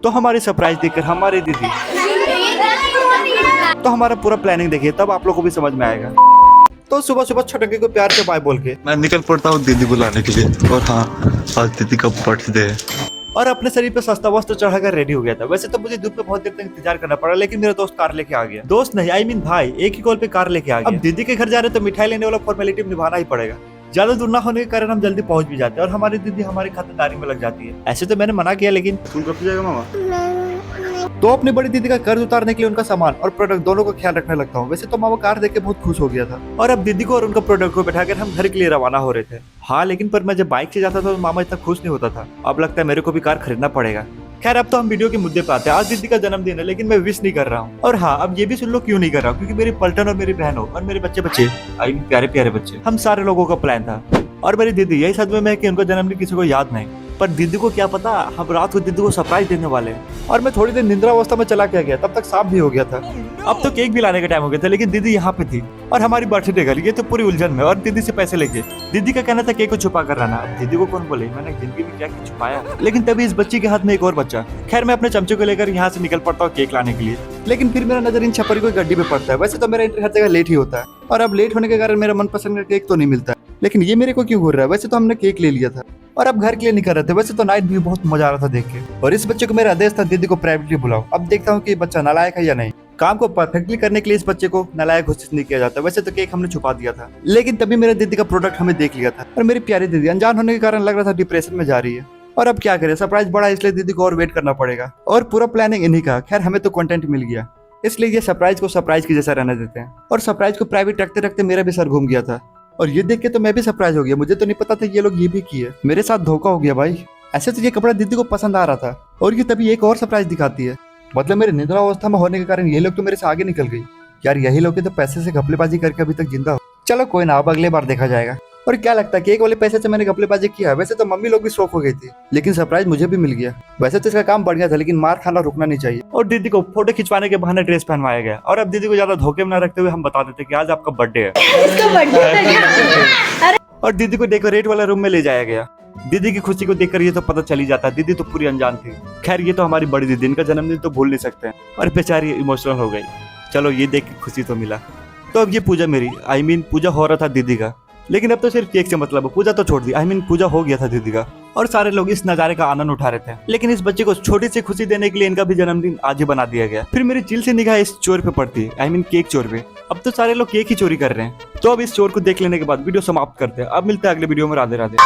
तो हमारी सरप्राइज देखकर हमारी दीदी तो हमारा पूरा प्लानिंग देखिए, तब आप लोगों को भी समझ में आएगा। तो सुबह सुबह छोटंकी को प्यार से बाय बोल के मैं निकल पड़ता हूँ दीदी बुलाने के लिए। और हाँ, आज दीदी का बर्थडे है। और अपने शरीर पे सस्ता वस्त्र चढ़ाकर रेडी हो गया था। वैसे तो मुझे धूप पे बहुत देर तक इंतजार करना पड़ा, लेकिन मेरा दोस्त कार लेके आ गया। दोस्त नहीं, आई मीन भाई, एक ही कॉल पे कार लेके आ गया। अब दीदी के घर जा रहे तो मिठाई लेने वाला फॉर्मेलिटी निभाना ही पड़ेगा। ज्यादा दूर ना होने के कारण हम जल्दी पहुंच भी जाते हैं और हमारी दीदी हमारी खातिरदारी में लग जाती है। ऐसे तो मैंने मना किया, लेकिन फूल कब जाएगा मामा? तो अपनी बड़ी दीदी का कर्ज उतारने के लिए उनका सामान और प्रोडक्ट दोनों का ख्याल रखने लगता हूँ। वैसे तो मामा कार देख के बहुत खुश हो गया था और अब दीदी को और उनका प्रोडक्ट को बैठाकर हम घर के लिए रवाना हो रहे थे। हाँ, लेकिन पर मैं जब बाइक से जाता था तो मामा इतना खुश नहीं होता था। अब लगता है मेरे को भी कार खरीदना पड़ेगा। खैर, अब तो हम वीडियो के मुद्दे पे आते हैं। आज दीदी का जन्मदिन है, लेकिन मैं विश नहीं कर रहा हूँ। और हाँ, अब ये भी सुन लो क्यों नहीं कर रहा हूँ, क्योंकि मेरी पलटन और मेरी बहनों और मेरे बच्चे आई प्यारे प्यारे बच्चे, हम सारे लोगों का प्लान था। और मेरी दीदी यही सदमे में है कि उनका जन्मदिन किसी को याद नहीं। पर दीदी को क्या पता, हम रात को दीदी को सरप्राइज देने वाले हैं। और मैं थोड़ी देर निंद्रावस्था में चला गया, तब तक साफ भी हो गया था। अब तो केक भी लाने का टाइम हो गया था, लेकिन दीदी यहाँ पे थी और हमारी बर्थडे गर्ल ये तो पूरी उलझन में और दीदी से पैसे लेके। दीदी का कहना था केक को छुपा कर रहना। अब दीदी को कौन बोले, मैंने जिंदगी में क्या छुपाया। लेकिन तभी इस बच्ची के हाथ में एक और बच्चा। खैर, मैं अपने चमचे को लेकर यहाँ से निकल पड़ता हूँ केक लाने के लिए, लेकिन फिर मेरा नजर इन छपरी को गड्डी पे पड़ता है। वैसे तो मेरा एंट्री हर जगह लेट ही होता है और अब लेट होने के कारण मेरा मनपसंद का केक तो नहीं मिलता, लेकिन ये मेरे को क्यों घूर रहा है। वैसे तो हमने केक ले लिया था और अब घर के लिए निकल रहे थे। वैसे तो नाइट व्यू बहुत मजा आ रहा था देख के। और इस बच्चे को मेरा आदेश था दीदी को प्राइवेटली बुलाओ। अब देखता हूँ कि बच्चा नालायक है या नहीं। काम को परफेक्टली करने के लिए इस बच्चे को नालायक घोषित नहीं किया जाता। वैसे तो केक हमने छुपा दिया था, लेकिन तभी मेरे दीदी का प्रोडक्ट हमें देख लिया था और मेरी प्यारी दीदी अनजान होने के कारण लग रहा था डिप्रेशन में जा रही है। और अब क्या करें, सरप्राइज बड़ा है, इसलिए दीदी को और वेट करना पड़ेगा और पूरा प्लानिंग इन्हीं का। खैर, हमें तो कंटेंट मिल गया, इसलिए ये सरप्राइज को सरप्राइज की जैसा रहने देते हैं। और सरप्राइज को प्राइवेट रखते रखते मेरा भी सर घूम गया था और ये देख के तो मैं भी सरप्राइज हो गया। मुझे तो नहीं पता था ये लोग ये भी किए। मेरे साथ धोखा हो गया भाई। ऐसे तो ये कपड़ा दीदी को पसंद आ रहा था और ये तभी एक और सरप्राइज दिखाती है। मतलब मेरे निद्रावस्था में होने के कारण ये लोग तो मेरे से आगे निकल गई। यार, यही लोग तो पैसे से घपलेबाजी करके अभी तक जिंदा हो। चलो कोई ना, अब अगले बार देखा जाएगा। और क्या लगता है, केक वाले पैसे से मैंने घपलेबाजी किया। वैसे तो मम्मी लोग भी शौक हो गई थी, लेकिन सरप्राइज मुझे भी मिल गया। वैसे तो इसका काम बढ़ गया था, लेकिन मार खाना रुकना नहीं चाहिए। और दीदी को फोटो खिंचवाने के बहाने ड्रेस पहनवाया गया। और अब दीदी को ज्यादा धोखे में न रखते हुए हम बता देते कि आज आपका बर्थडे है। और दीदी को डेकोरेट वाला रूम में ले जाया गया। दीदी की खुशी को देखकर ये तो पता चल ही जाता है, दीदी तो पूरी अनजान थी। खैर, ये तो हमारी बड़ी दीदी, इनका जन्मदिन तो भूल नहीं सकते हैं। और बेचारी इमोशनल हो गई। चलो, ये देख के खुशी तो मिला। तो अब ये पूजा मेरी पूजा हो रहा था दीदी का, लेकिन अब तो सिर्फ केक से मतलब है। पूजा तो छोड़ दी, पूजा हो गया था दीदी का और सारे लोग इस नजारे का आनंद उठा रहे थे। लेकिन इस बच्चे को छोटी सी खुशी देने के लिए इनका भी जन्मदिन आज ही बना दिया गया। फिर मेरी चिल से निगाह इस चोर पे पड़ती है, केक चोर पे। अब तो सारे लोग केक ही चोरी कर रहे हैं। तो अब इस चोर को देख लेने के बाद वीडियो समाप्त करते हैं। अब मिलते हैं अगले वीडियो में। राधे राधे।